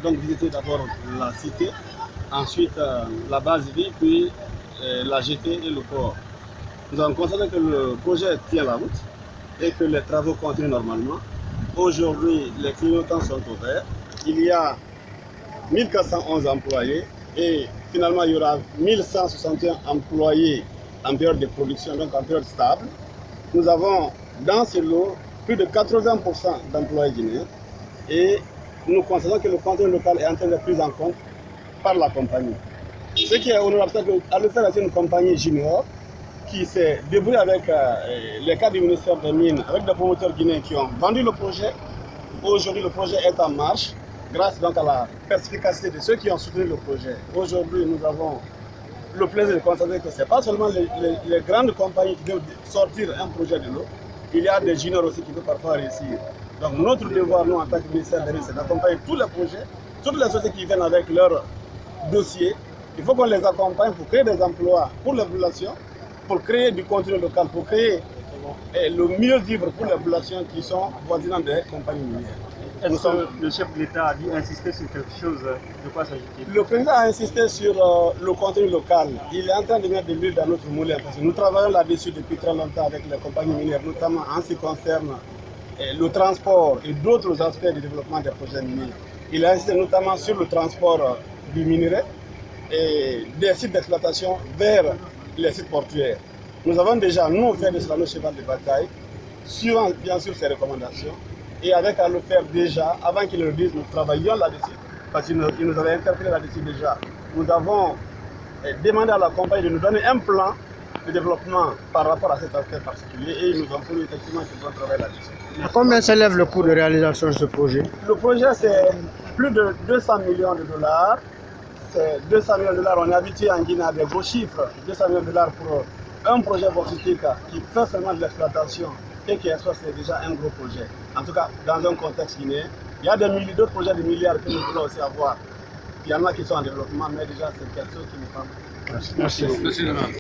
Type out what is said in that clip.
donc visité d'abord la cité, ensuite la base vie, puis la jetée et le port. Nous avons constaté que le projet tient la route et que les travaux continuent normalement. Aujourd'hui, les clignotants sont ouverts. Il y a 1411 employés et finalement il y aura 1161 employés en période de production, donc en période stable. Nous avons dans ce lot plus de 80% d'employés guinéens et nous constatons que le contenu local est en train d'être pris en compte par la compagnie. Ce qui est honorable, c'est qu'à le faire, c'est une compagnie junior qui s'est débrouillée avec les cadres du ministère des Mines, avec des promoteurs guinéens qui ont vendu le projet. Aujourd'hui, le projet est en marche grâce donc à la perspicacité de ceux qui ont soutenu le projet. Aujourd'hui, nous avons le plaisir de constater que ce n'est pas seulement les grandes compagnies qui doivent sortir un projet de l'eau, il y a des juniors aussi qui peuvent parfois réussir. Donc notre devoir, nous en tant que ministère des Mines, c'est d'accompagner tous les projets, toutes les sociétés qui viennent avec leur dossier. Il faut qu'on les accompagne pour créer des emplois pour les populations, pour créer du contenu local, pour créer le mieux vivre pour les populations qui sont voisinantes des compagnies minières. Est-ce que le chef de l'État a dit insister sur quelque chose? De quoi s'agit-il? Le président a insisté sur le contenu local. Il est en train de mettre de l'huile dans notre moulin parce que nous travaillons là-dessus depuis très longtemps avec les compagnies minières, notamment en ce qui concerne le transport et d'autres aspects du développement des projets miniers. Il a insisté notamment sur le transport du minerai et des sites d'exploitation vers les sites portuaires. Nous avons déjà, nous, fait de cela nos chevals de bataille, suivant bien sûr ces recommandations. Et avec à le faire déjà, avant qu'ils le disent, nous travaillions là-dessus, parce qu'ils nous avaient interpellé là-dessus déjà. Nous avons demandé à la compagnie de nous donner un plan de développement par rapport à cet aspect particulier et ils nous ont promis effectivement qu'ils vont travailler là-dessus. À combien s'élève le coût de réalisation de ce projet? Le projet, c'est plus de 200 millions de dollars. C'est 200 millions de dollars, on est habitué en Guinée à des beaux chiffres. 200 millions de dollars pour un projet bauxitique qui fait seulement de l'exploitation et qui exploite, c'est déjà un gros projet. En tout cas, dans un contexte guinéen, il y a d'autres projets de milliards que nous voulons aussi avoir. Il y en a qui sont en développement, mais déjà c'est quelque chose qui nous parle. Merci.